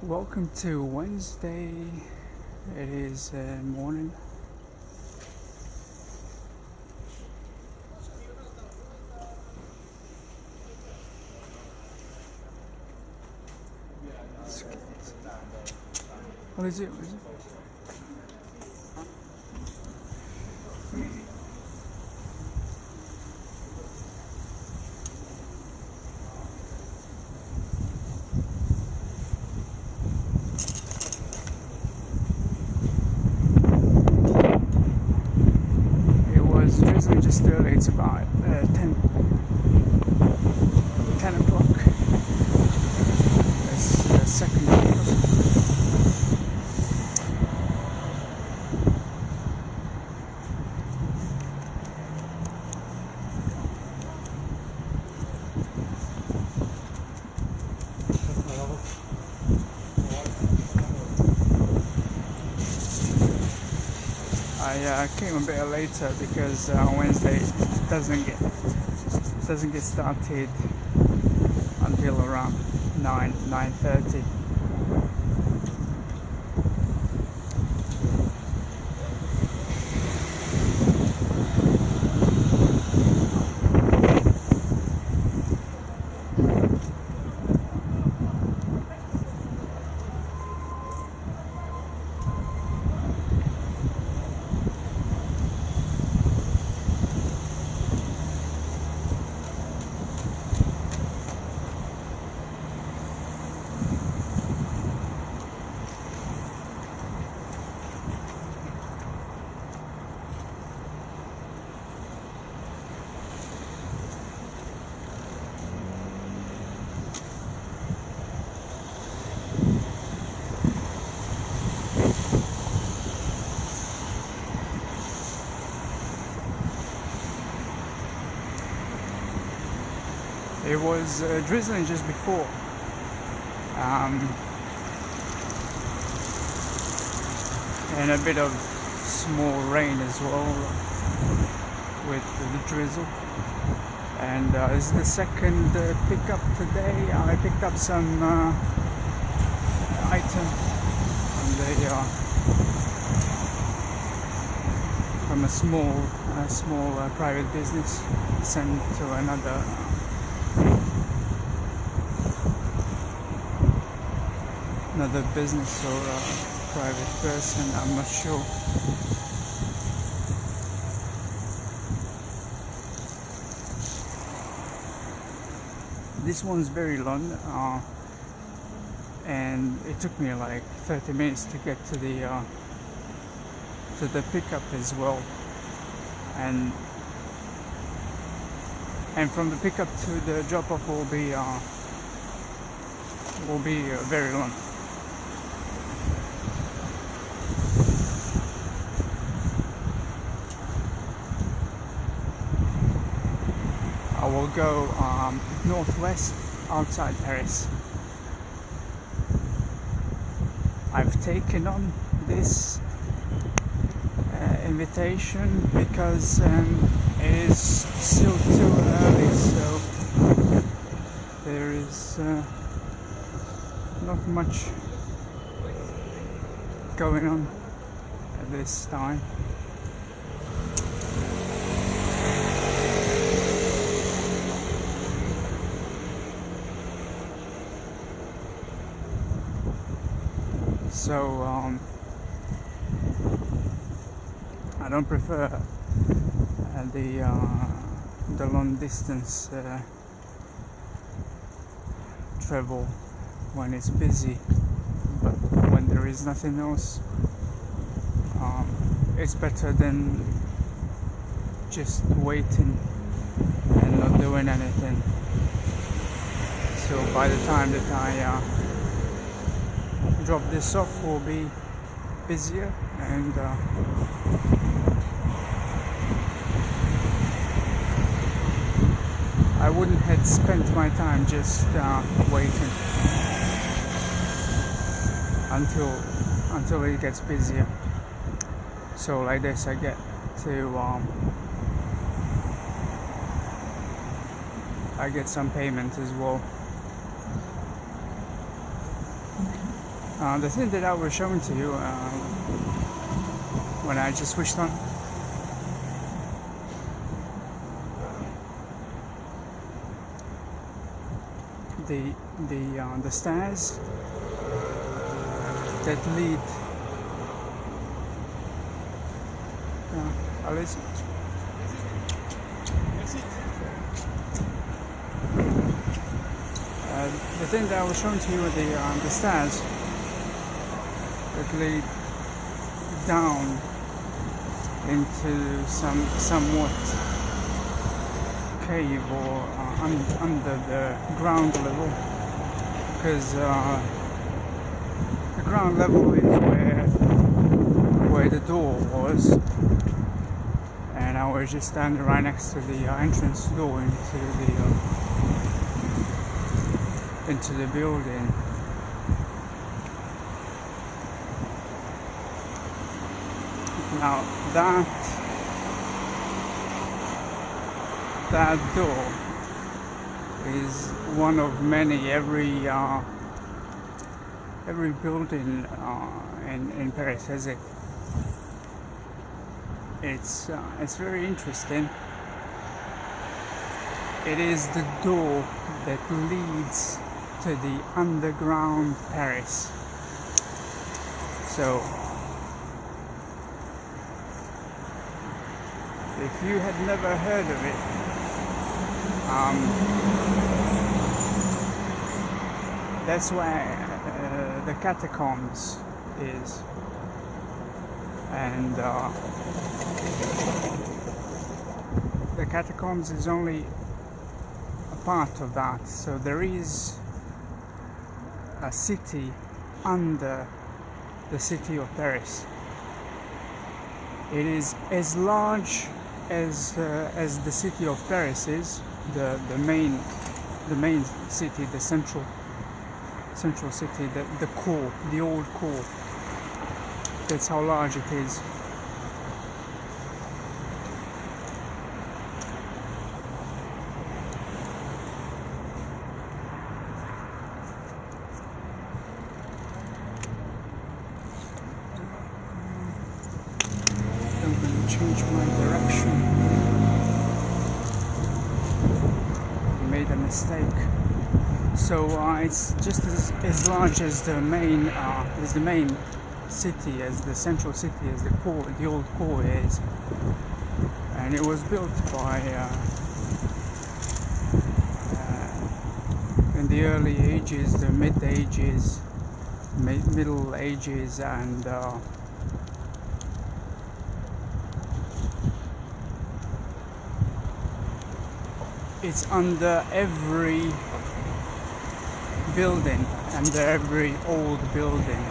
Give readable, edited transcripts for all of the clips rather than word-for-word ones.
Welcome to Wednesday. It is morning. What is it? What is it? It was drizzling just early. It's about 10 o'clock. It's the second week. I came a bit later because Wednesday doesn't get started until around 9:30. It was drizzling just before. And a bit of small rain as well with the drizzle. And this is the second pickup today. I picked up some item from a small private business, sent to another business or private person, I'm not sure. This one's very long, and it took me like 30 minutes to get to the pickup as well, and from the pickup to the drop off will be very long. I will go northwest outside Paris. I've taken on this invitation because it is still too early, so there is not much going on at this time. So I don't prefer the long distance travel when it's busy, but when there is nothing else, it's better than just waiting and not doing anything. So by the time that I drop this off, will be busier, and I wouldn't have spent my time just waiting until it gets busier. So like this, I get some payment as well. The thing that I was showing to you when I just switched on, the stairs that lead. Allez. The thing that I was showing to you were the stairs that lead down into somewhat cave or under the ground level, because the ground level is where the door was, and I was just standing right next to the entrance door into the building. Now that door is one of many. Every building in Paris has it. It's very interesting. It is the door that leads to the underground Paris. So if you had never heard of it, that's where the catacombs is, and the catacombs is only a part of that. So there is a city under the city of Paris. It is as large as the city of Paris is, the main city, the central city, the core, the old core. That's how large it is. I'm going to change my direction. I made a mistake. So it's just as large as the main city, as the central city, as the core, the old core is, and it was built by in the early ages, the middle ages, and it's under every building, under every old building.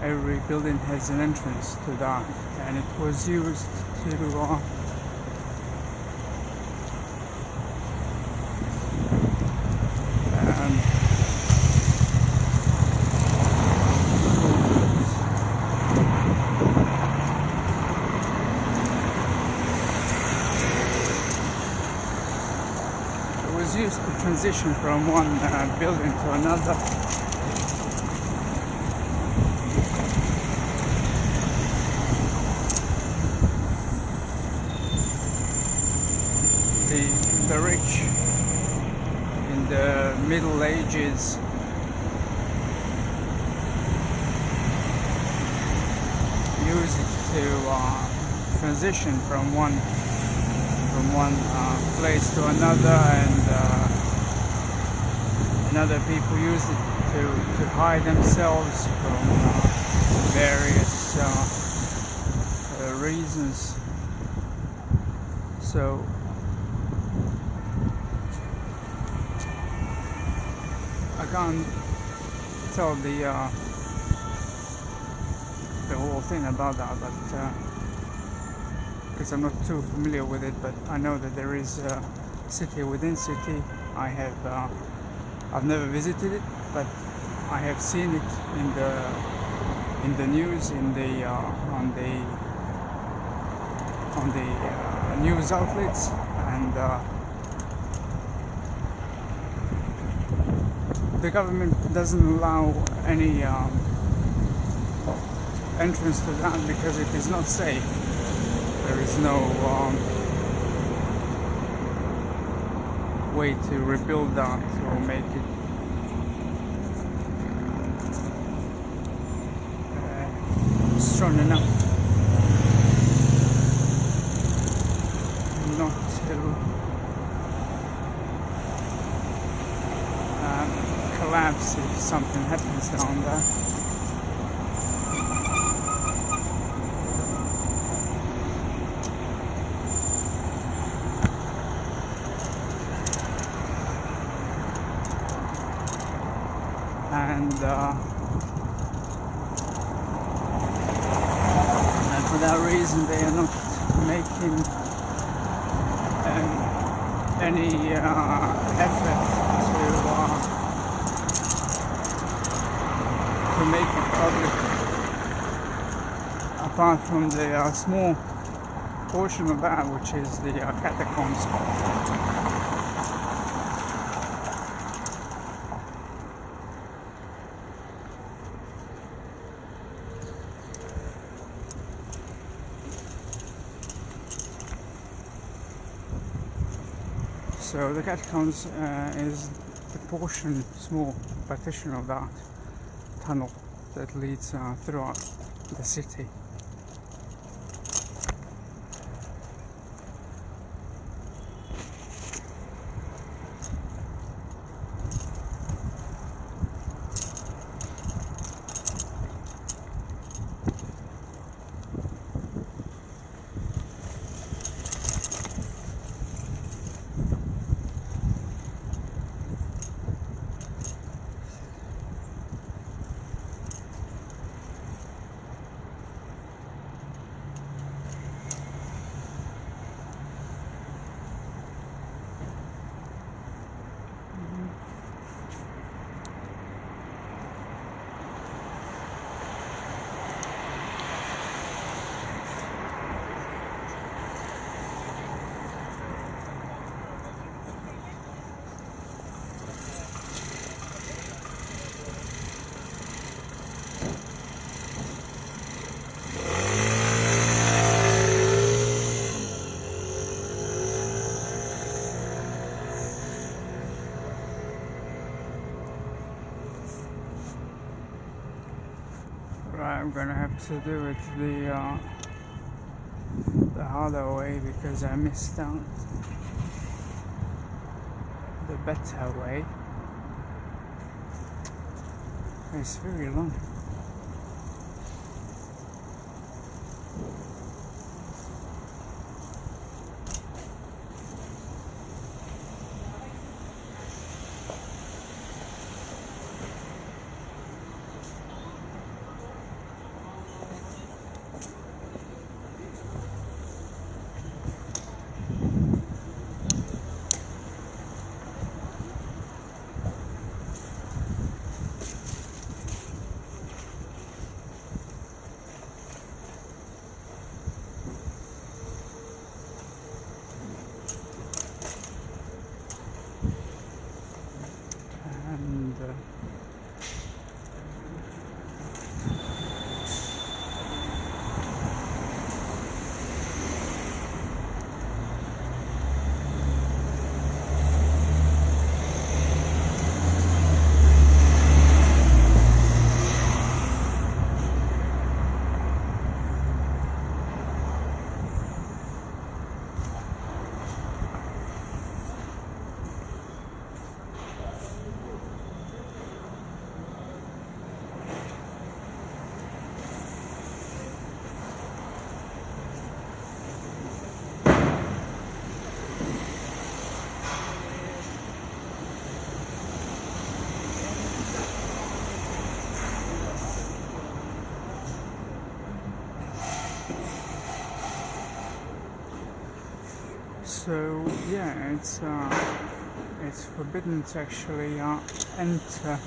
Every building has an entrance to that, and it was used to used to transition from one building to another. The rich in the Middle Ages used it to transition from one place to another, and other people use it to hide themselves from various reasons. So I can't tell the whole thing about that, but because I'm not too familiar with it, but I know that there is city within city. I've never visited it, but I have seen it in the news, on the news outlets, and the government doesn't allow any entrance to that because it is not safe. There is no way to rebuild that or make it strong enough not to collapse if something happens down there. And for that reason they are not making any effort to make it public, apart from the small portion of that which is the catacombs. So the catacombs is the portion, small partition of that tunnel that leads throughout the city. Right, I'm gonna have to do it the harder way because I missed out the better way. It's very long. So yeah, it's forbidden to actually enter.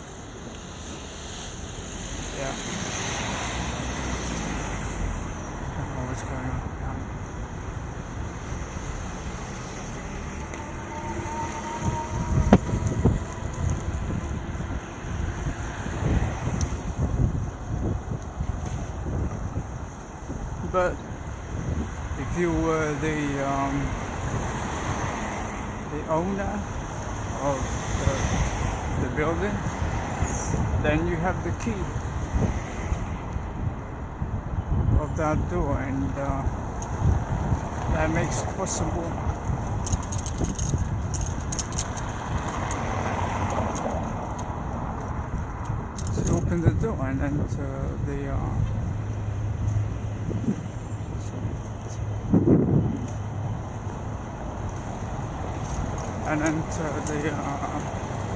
Yeah. I don't know what's going on. But if you were the owner of the building, then you have the key of that door, and that makes it possible to open the door and enter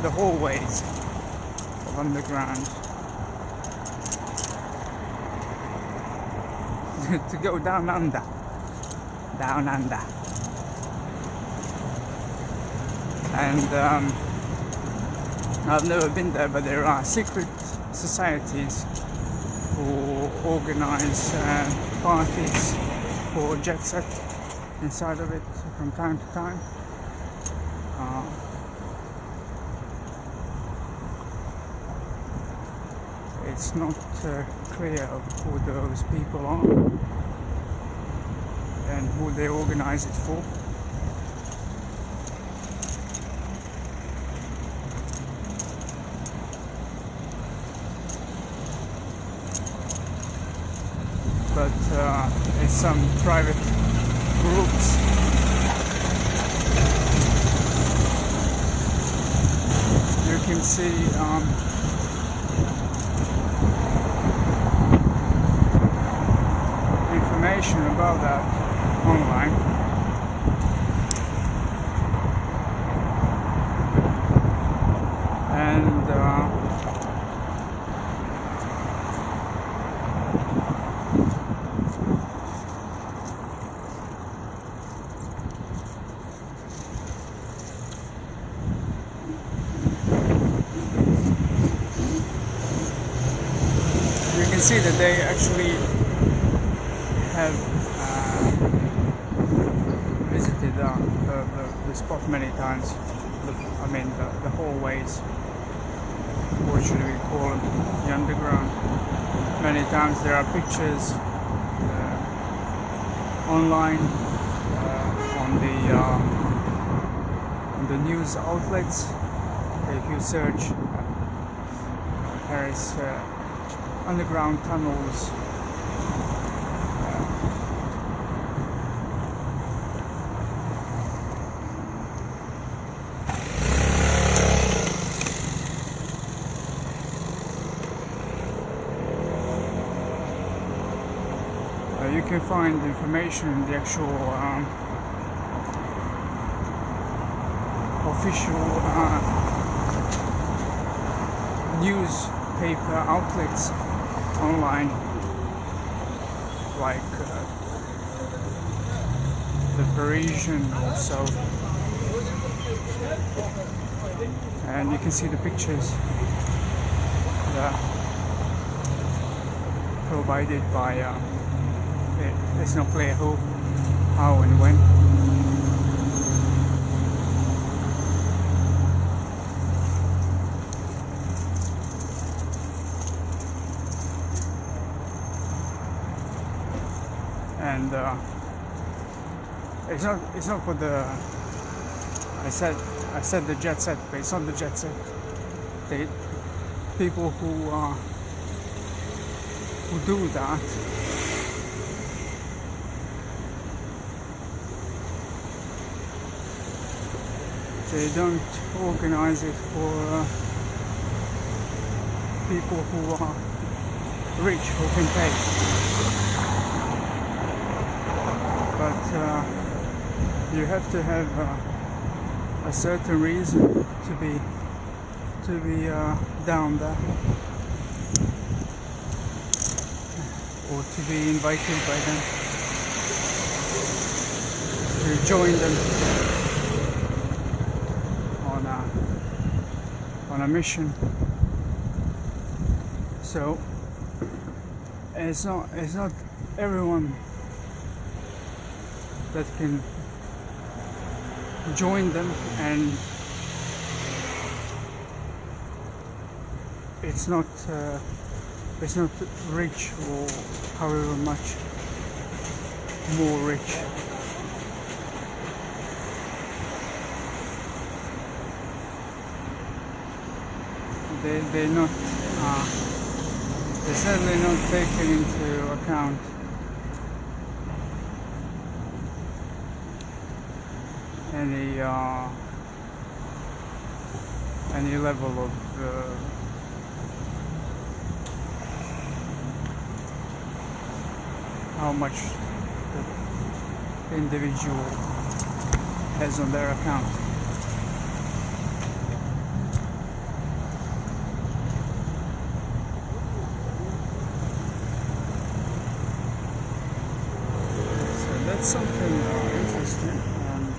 the hallways of underground. To go down under. And I've never been there, but there are secret societies who organize parties for jet set inside of it from time to time. It's not clear who those people are and who they organize it for. But it's some private groups. You can see information about that online. And you can see that they actually have visited the spot many times. The hallways, what should we call them, the underground. Many times there are pictures online on the news outlets. If you search Paris underground tunnels, you can find information in the actual official newspaper outlets online, like the Parisian also, and you can see the pictures that provided by it's not clear who, how and when. And it's not for the I said the jet set, but it's not the jet set. The people who do that they don't organize it for people who are rich, who can pay. But you have to have a certain reason to be down there, or to be invited by them, to join them on a mission. So it's not everyone that can join them, and it's not rich or however much more rich. They're not. They're certainly not taken into account any level of how much the individual has on their account. So that's something interesting, and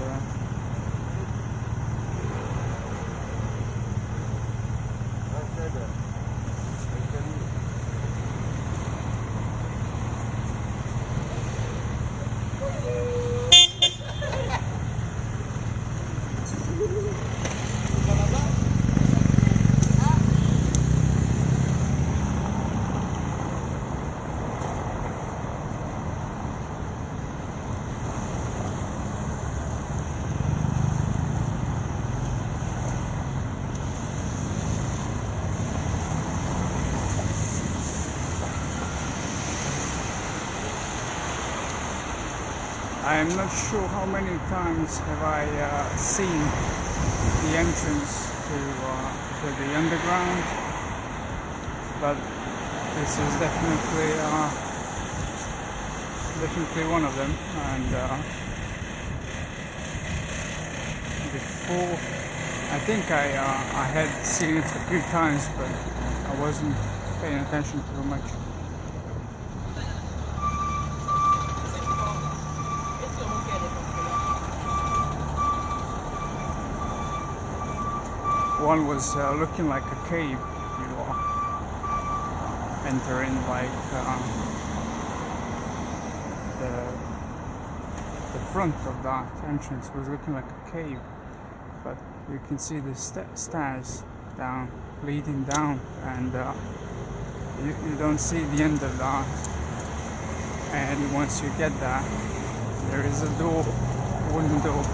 I'm not sure how many times have I seen the entrance to the underground, but this is definitely one of them. And before, I think I had seen it a few times, but I wasn't paying attention too much. One was looking like a cave. You are entering like the front of that entrance was looking like a cave, but you can see the stairs down, leading down, and you don't see the end of that. And once you get there is a door, wooden door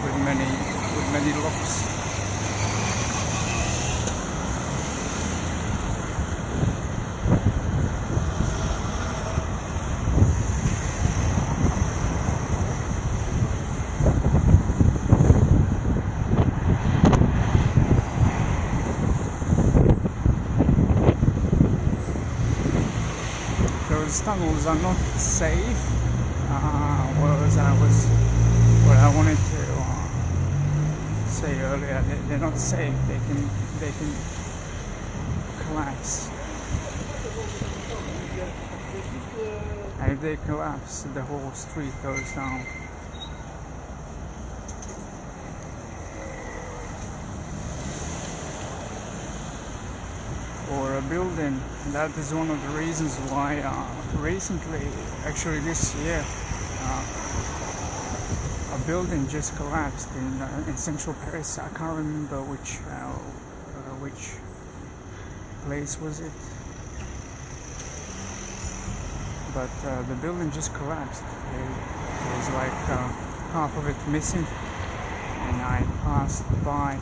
with many locks. Those tunnels are not safe. What I wanted to say earlier, they're not safe. They can collapse. And if they collapse, the whole street goes down. Or a building. That is one of the reasons why recently, actually this year, a building just collapsed in central Paris. I can't remember which place was it, but the building just collapsed. There was like half of it missing, and I passed by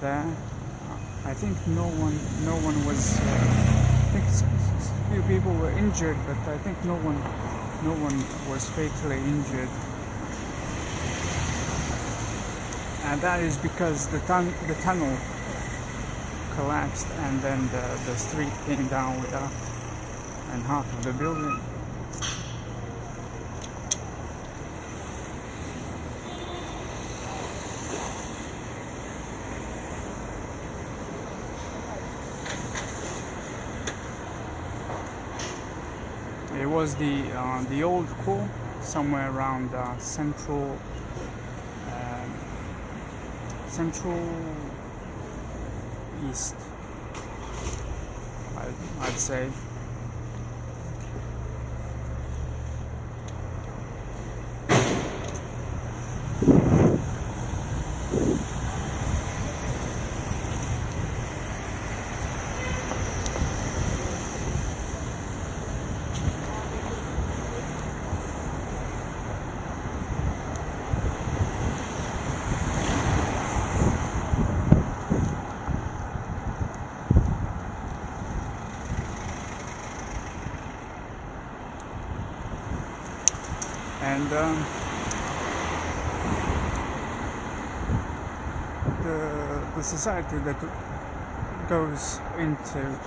there. I think no one was. I think a few people were injured, but I think no one was fatally injured. And that is because the tunnel collapsed, and then the street came down with that, and half of the building. It was the old core, somewhere around central east, I'd say. and the society that goes into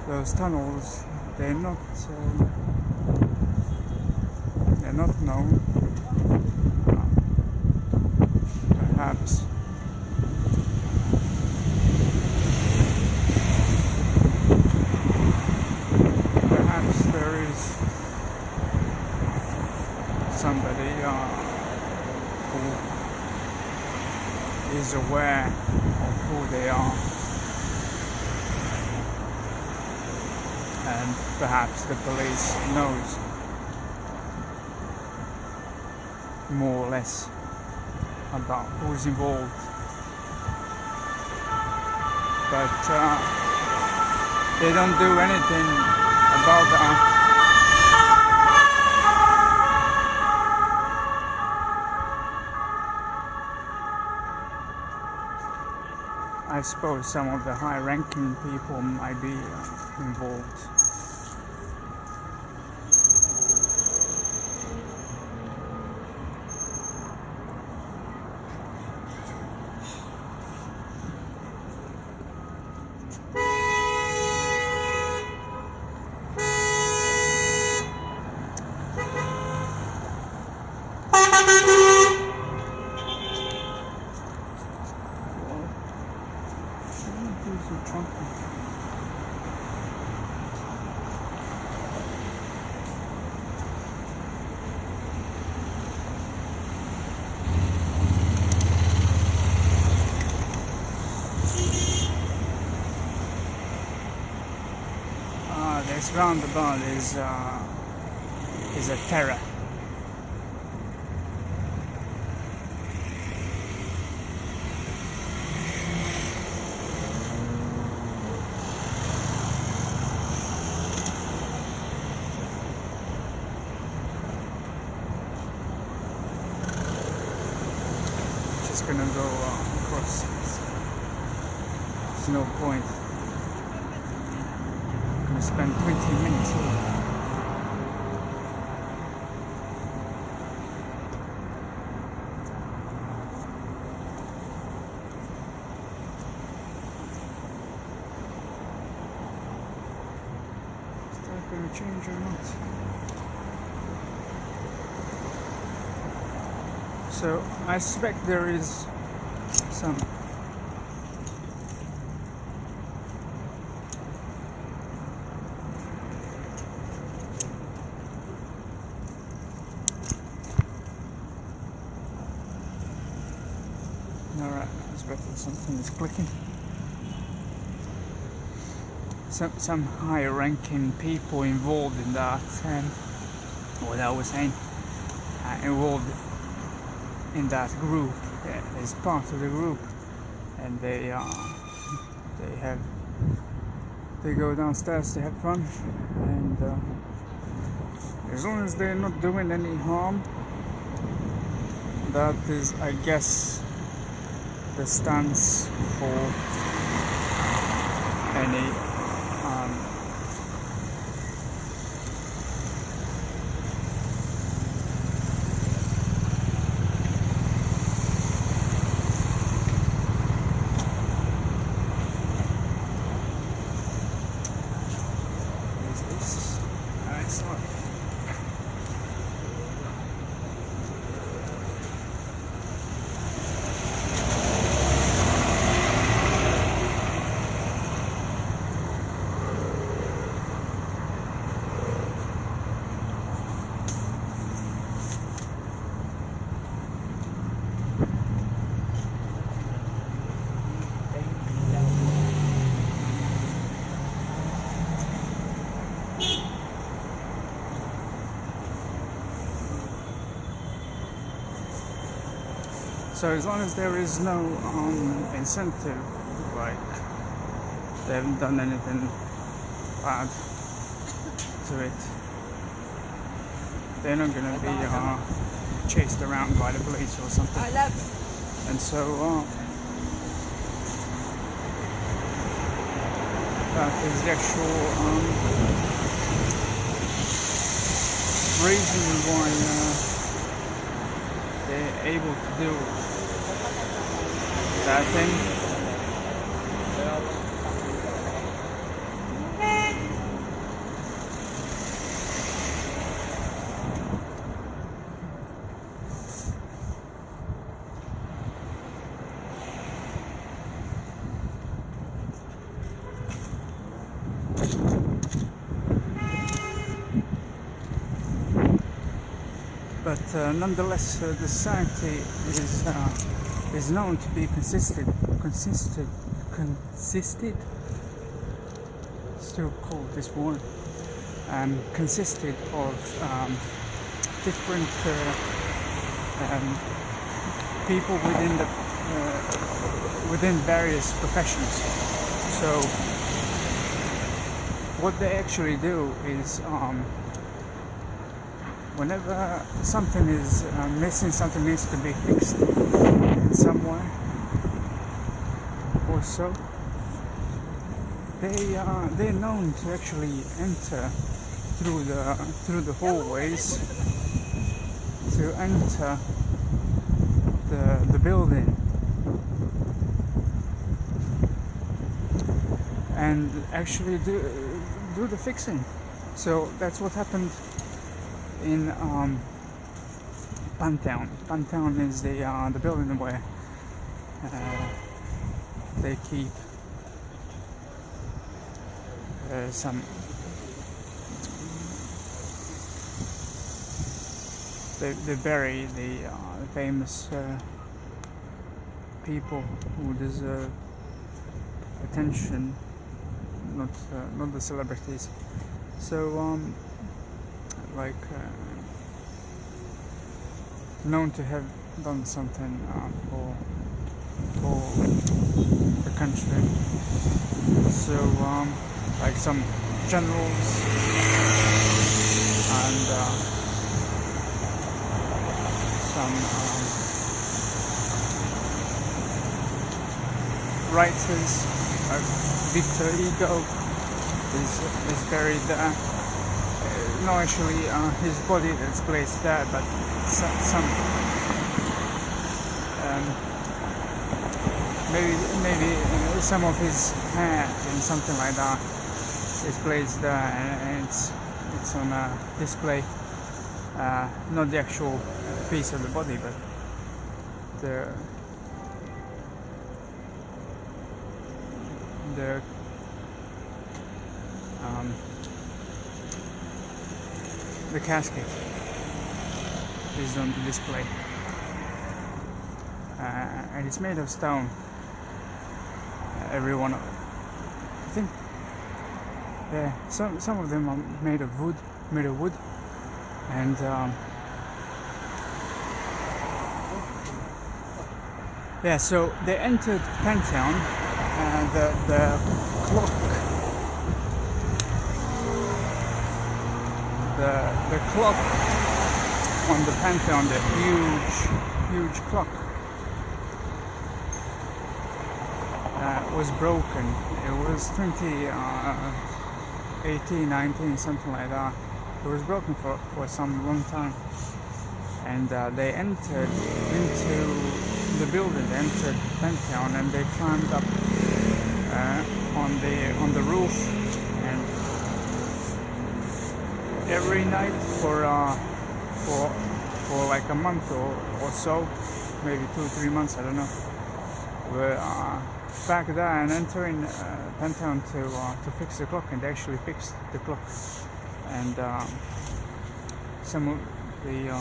those tunnels, they're not known. Perhaps there is somebody who is aware of who they are, and perhaps the police knows more or less about who's involved, but they don't do anything about that. I suppose some of the high-ranking people might be involved. This roundabout is a terror. Just gonna go across. There's no point. Spend 20 minutes here. Is that going to change or not? So I suspect there is some Alright, I suspect that something is clicking. Some high-ranking people involved in that, and what I was saying, involved in that group, as part of the group, and they go downstairs to have fun, and as long as they're not doing any harm, that is, I guess, the stance for any is this? It's not. So as long as there is no incentive, like they haven't done anything bad to it, they're not going to be chased around by the police or something. And so that is the actual reason why they're able to do that thing. But nonetheless, the society is known to be consisted. Still called this word. Consisted of different people within various professions. So what they actually do is, whenever something is missing, something needs to be fixed in some way or so, they're known to actually enter through the hallways to enter the building and actually do the fixing. So that's what happened in Pantheon. Pantheon is the building where they keep some. They bury the famous people who deserve attention, not the celebrities. So known to have done something for the country. So like some generals and some writers, like Victor Hugo is buried there. No, actually, his body is placed there, but some maybe some of his hair and something like that is placed there, and it's on a display. Not the actual piece of the body, but the casket is on the display, and it's made of stone. Every one of it, I think. Yeah, some of them are made of wood, and yeah. So they entered Pantheon, and the clock. The clock on the Pantheon, the huge clock, was broken. It was 2018, 19, something like that. It was broken for some long time, and they entered into the building. They entered Pantheon, and they climbed up on the roof. And every night for like a month or so, maybe 2-3 months, I don't know, we're back there and entering Pantheon to fix the clock, and they actually fixed the clock. And some of the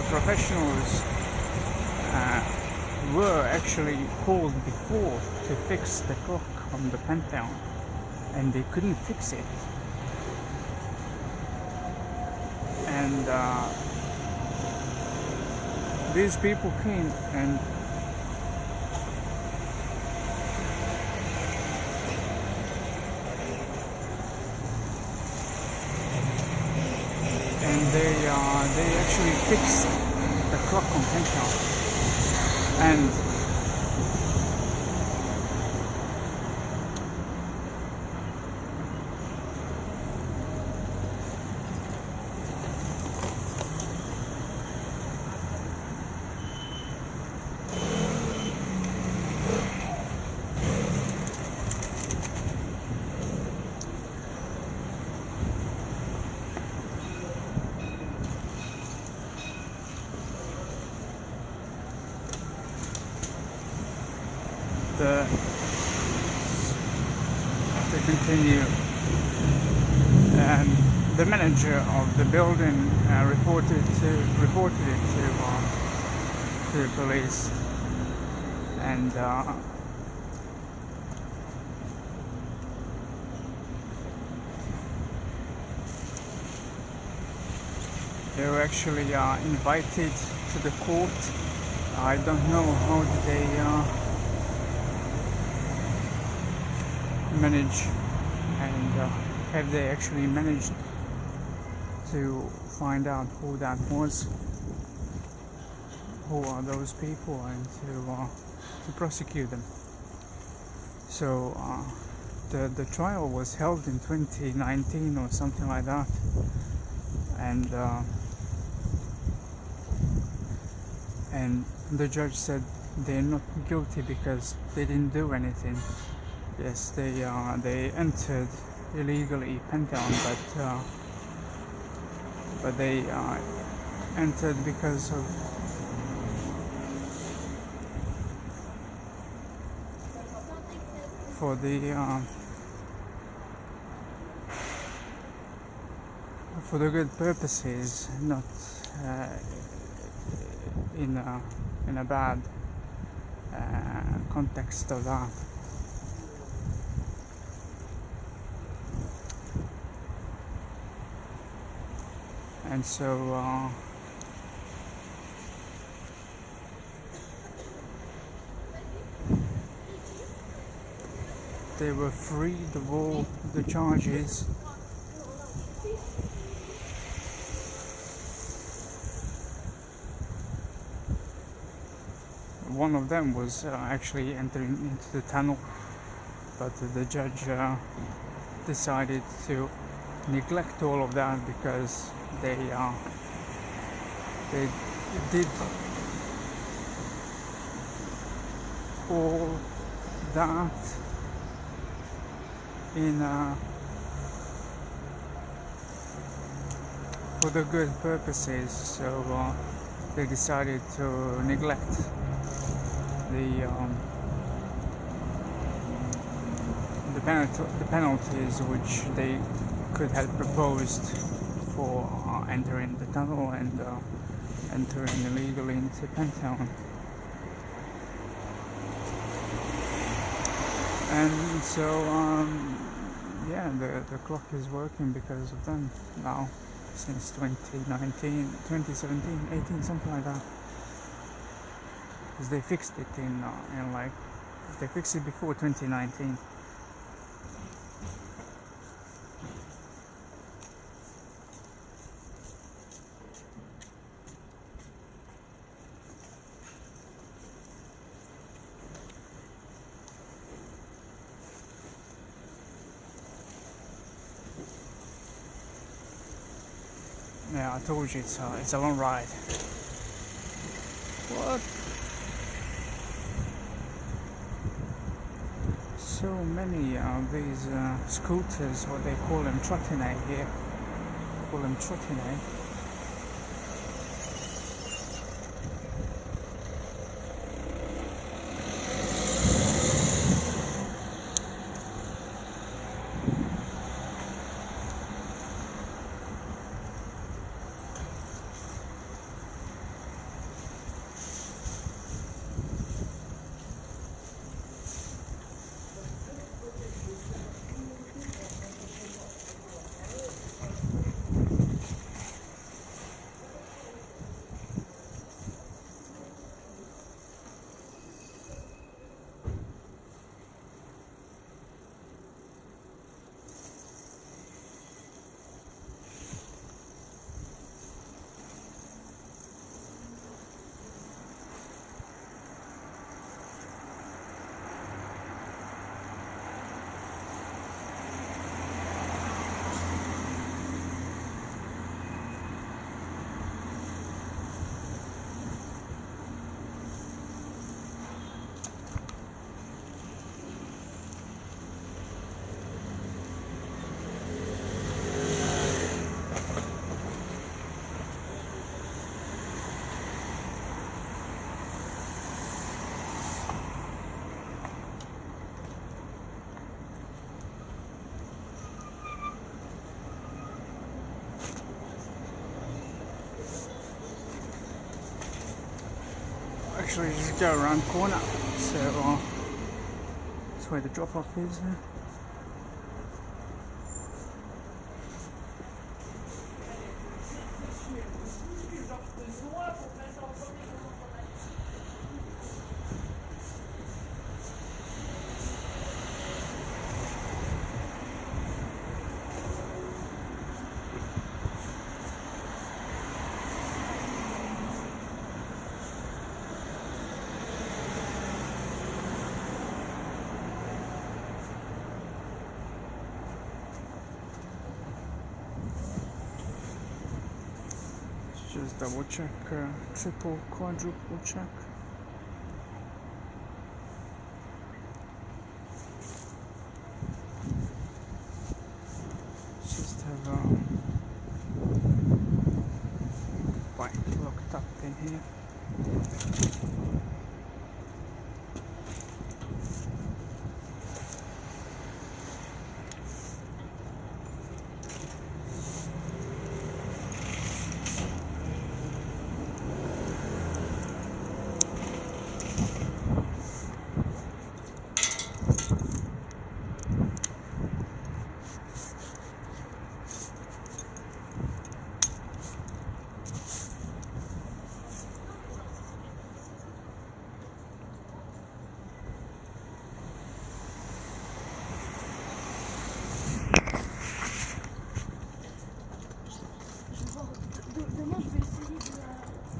professionals were actually called before to fix the clock on the Pantheon, and they couldn't fix it. And these people came and and they actually fixed the clock on Penthouse. And to continue, and the manager of the building reported it to the police, and they were actually invited to the court. I don't know how did they manage, and have they actually managed to find out who that was, who are those people, and to prosecute them. So the trial was held in 2019 or something like that, and the judge said they're not guilty because they didn't do anything. Yes, they entered illegally Pentagon, but they entered because of for the good purposes, not in a bad context of that. And so they were freed of all the charges. One of them was actually entering into the tunnel, but the judge decided to neglect all of that because they did all that in for the good purposes, so they decided to neglect the penalties which they could have proposed for entering the tunnel and entering illegally into Pentagon. And so yeah, the clock is working because of them now, since 2019, 2017, 18, something like that. Because they fixed it in like, they fixed it before 2019. Yeah, I told you it's a long ride. What? So many of these scooters, what they call them, trottinette here. Call them trottinette. literally just go around the corner, so that's where the drop-off is. Just double check, triple, quadruple check. Just have a bike locked up in here.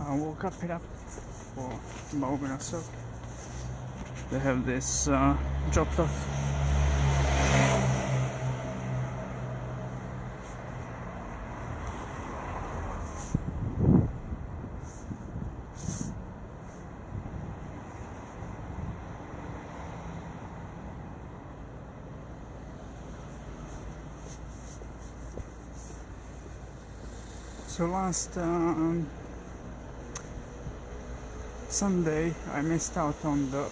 We'll cup it up for a moment or so. They have this dropped off. So last Sunday I missed out on the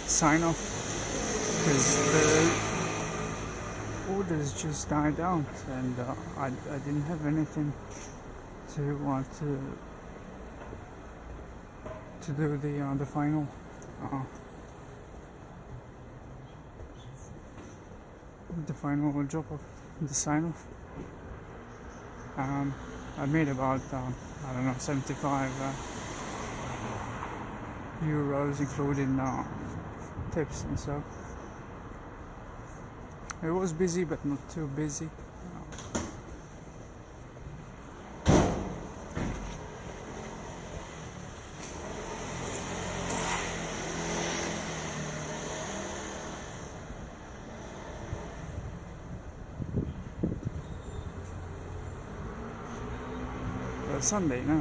sign off because the orders just died out, and I didn't have anything to do the final drop off, the sign off. I made about I don't know, 75 euros including tips and so. It was busy but not too busy.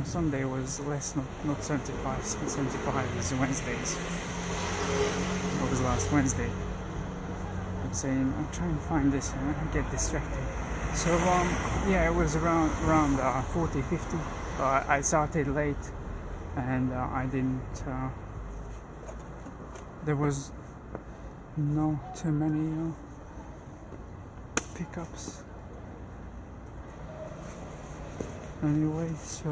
Sunday was less, not 75, 75 is Wednesdays. It was last Wednesday. I'm trying to find this and I get distracted. So yeah, it was around 40, 50. I started late and I didn't, there was no too many pickups. Anyway, so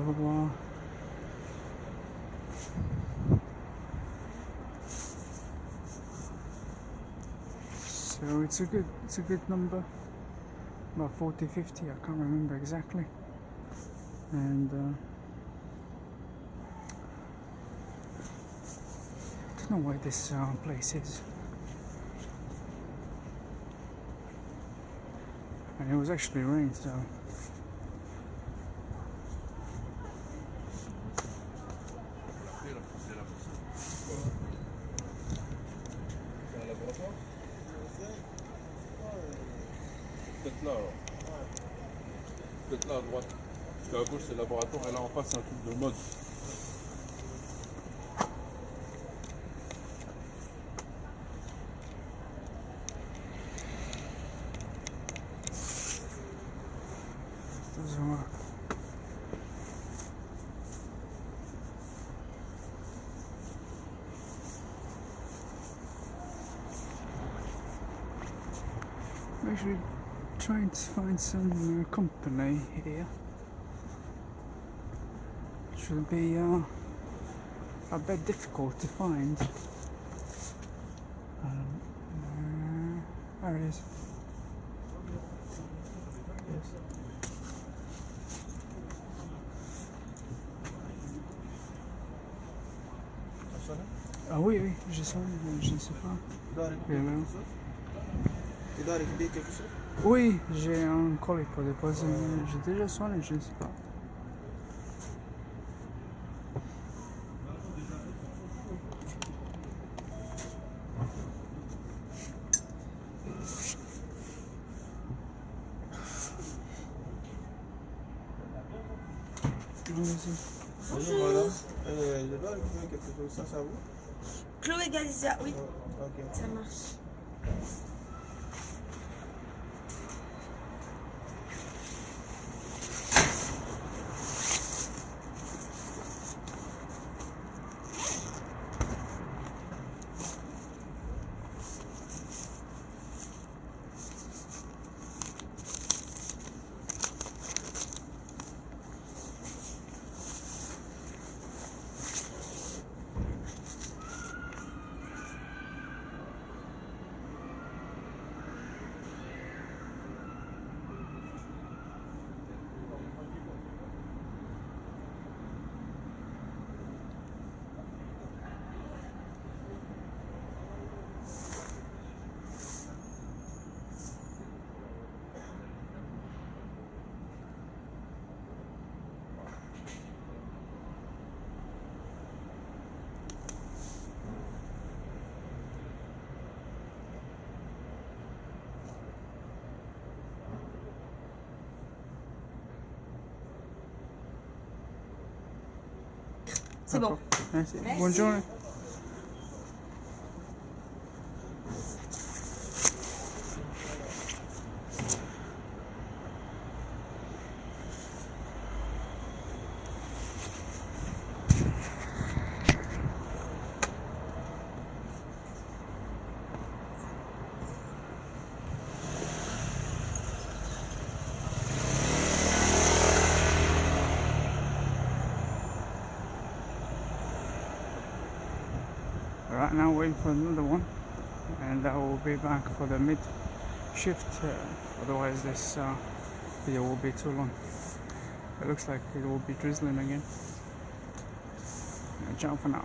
it's a good number, about 40, 50, I can't remember exactly, and I don't know where this place is, and it was actually rain, so. Peut-être là alors. Peut-être là à droite. Parce qu'à gauche c'est le laboratoire et là en face c'est un truc de mode. Doesn't work. I'm actually trying to find some company here. Should be a bit difficult to find. There it is. Yes. Ah oui, oui, j'ai sonné, mais je ne sais pas. Tu dois récupérer quelque chose? Oui, j'ai un colis pour déposer, mais j'ai déjà sonné, je ne sais pas. Allez-y. Bonjour madame. Je dois récupérer quelque chose, ça vous? Chloé Galizia, oui, Ok. ça marche. C'est bon. Merci. Merci. Bonne journée. Right now waiting for another one, and I will be back for the mid shift, otherwise this video will be too long. It looks like it will be drizzling again. Ciao for now.